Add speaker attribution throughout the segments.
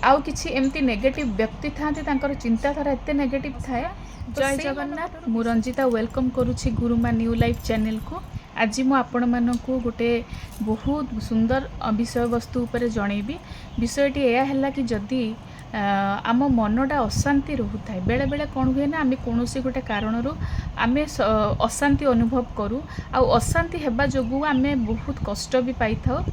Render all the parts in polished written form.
Speaker 1: आउ किछि एमती नेगेटिव व्यक्ति थांती तांकर चिंताधारा एते नेगेटिव थाए। जय जगन्नाथ, मु रंजिता वेलकम करुछि गुरुमा न्यू लाइफ चैनल को। आज मु आपण मानकु गोटे बहुत सुंदर विषय वस्तु उपरे जनइबी। विषयटी एया हला कि जदि आम मनटा अशांति रोहुए बेले बेले कौन हुए ना आम कौन गोटे कारण आम अशांति अनुभव करूँ अशांति हेबा जोगु आम बहुत कष्ट भी पाई था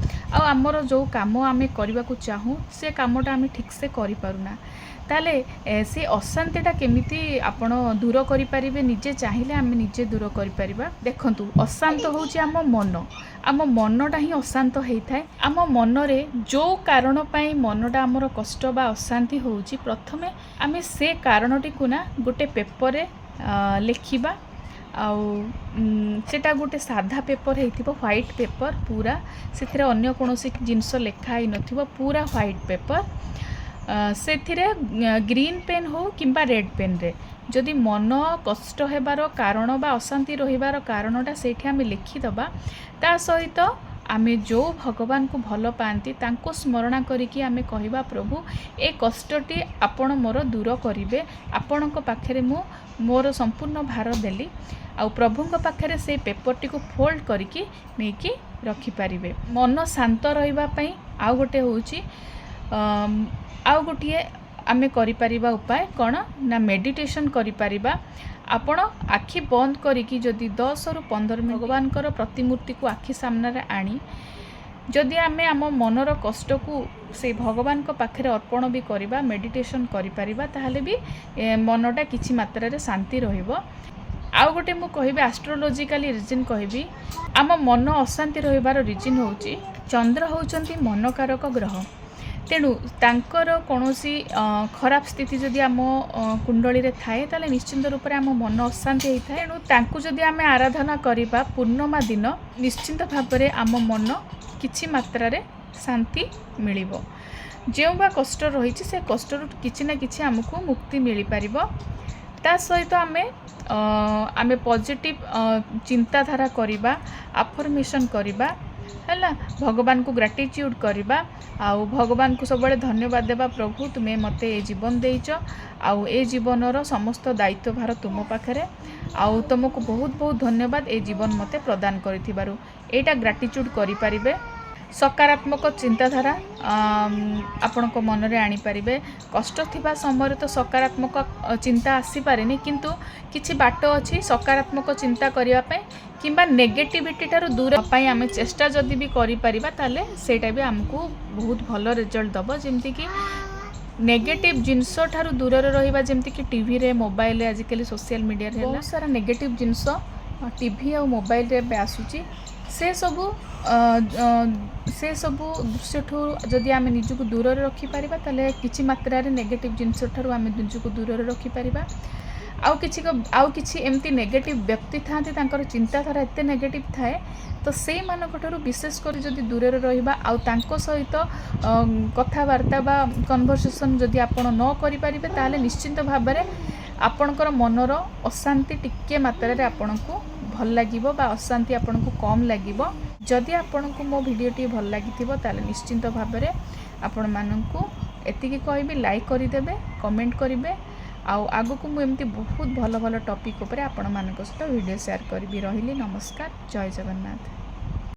Speaker 1: आमर जो काम आम करने को चाहूँ से कामटा आम ठीक से करूना ताले से अशांतिटा केमिति आपण दूर करें निजे चाहिए आम निजे दूर कर देखु अशांत हूँ आम मनटा ही अशांत होता है। आम मनरे जो कारण पाई मनटा आमर कष्ट बा अशांति होउची प्रथमे आम से कारणटी को ना गोटे पेपर लिखिबा सेटा गोटे साधा पेपर होइथिबो व्हाइट पेपर पूरा से अन्य कोनोसी जिनस लिखाई नथिबो पूरा व्हाइट पेपर से ग्रीन पेन हो किंबा रेड पेन रे जदि मन कष्ट हेबार कारण बा अशांति रहिबार कारणटा सेठी आम लिखिदबा ता सहित आमे जो भगवान को भल पाती तांको स्मरण करिकी आमे कहिबा प्रभु ए कष्टटी आपण मोर दूर करिवे आपण पाखरे मु मोर संपूर्ण भार देली आ प्रभुंक पाखरे से पेपरटी को फोल्ड करिकी नेकी रखि पारिबे। मन शांत रहिबा पई आ गोटे होउची आ गोटे आमे करि परिबा उपाय कौन ना मेडिटेशन करि परिबा। आपण आखि बंद करिकी जदि 10 रु 15 मिनट भगवान प्रतिमूर्ति को आखि सामने आनी जदि आमे आम मनर कष्ट को से भगवान को पाखरे अर्पण भी करिबा मेडिटेशन करि परिबा ताहले भी मनटा किछि मात्रा रे शांति रहिबो। आउ गोटे मु कहिबे एस्ट्रोलॉजिकली रीजन कहिबी आम मन अशांति रहिबार रीजन होउची चंद्र होउचंती मनकारक ग्रह तेणु तांकर कौनसी खराब स्थिति जदि आम कुंडली रे थाए ताले निश्चिंत रूप से आम मन अशांति होता है। तेणु तांकु जदि आम आराधना करिबा पूर्णिमा दिन निश्चिंत भाव में आम मन किछि मात्रा रे शांति मिलिबो जेउ बा कष्ट रही से कष्ट किछि ना किछि आमको मुक्ति मिल पारिबो। ता सहित आमे पॉजिटिव चिंताधारा करिबा अफर्मेशन करिबा है भगवान को ग्रेटिट्यूड करवा आउ भगवान को सब धन्यवाद देवा प्रभु तुम्हें मते ए जीवन देइच आउ ए जीवनर समस्त दायित्व भार तुम पाखरे आउ तुमको बहुत बहुत धन्यवाद ए जीवन मते प्रदान करिथिबारु एटा ग्रेटिट्यूड करि परिबे। सकारात्मक चिंताधारा आपण को मन रे आनी पारिबे। कष्ट थिबा समय तो सकारात्मक चिंता आसी पारेनी किंतु किछि बाट अछि सकारात्मक चिंता करिया पय किंबा नेगेटिविटी ठारू दूर पाई आमे चेष्टा जदि भी करि परिबा ताले सेटा भी हमको बहुत भलो रिजल्ट दबो। जेमति कि नेगेटिव जिनस ठारू दूर रहिबा जेमति कि टीवी रे मोबाइल रे आजिकली सोशल मीडिया रे बहुत सारा नेगेटिव जिनस टीवी और मोबाइल रे बे आसुची से सबू दृश्य ठू जदि आम निजक दूर रखि पारिबा ताले किछि मात्रा रे नेगेटिव जिनस ठारू आम निजक दूर रखि पारिबा। आउ किछि एमती नेगेटिव व्यक्ति थांती तांकर चिंताधारा एते नेगेटिव थाए तो से मानक ठारू विशेष कर जदि दूर रहिबा आउ तांको सहित कथावार्ता बा कन्वर्सेशन जदि आपण न करि पारिबे ताले निश्चिंत भाव में आपणकर मनर अशांति टिके मात्रा रे आपणको भल लागिबो बा अशांति आपणको कम लागिबो। जदि आपणको मो वीडियोटी भल लागिथिबो ताले निश्चिंत भाव में आपण माननकु एतिकी कहबी लाइक करिदेबे कमेंट करिवे आउ आगु मु एमती बहुत भल भल टॉपिक उपरे आपण मानक सहित वीडियो शेयर करबी। रहिली नमस्कार, जय जगन्नाथ।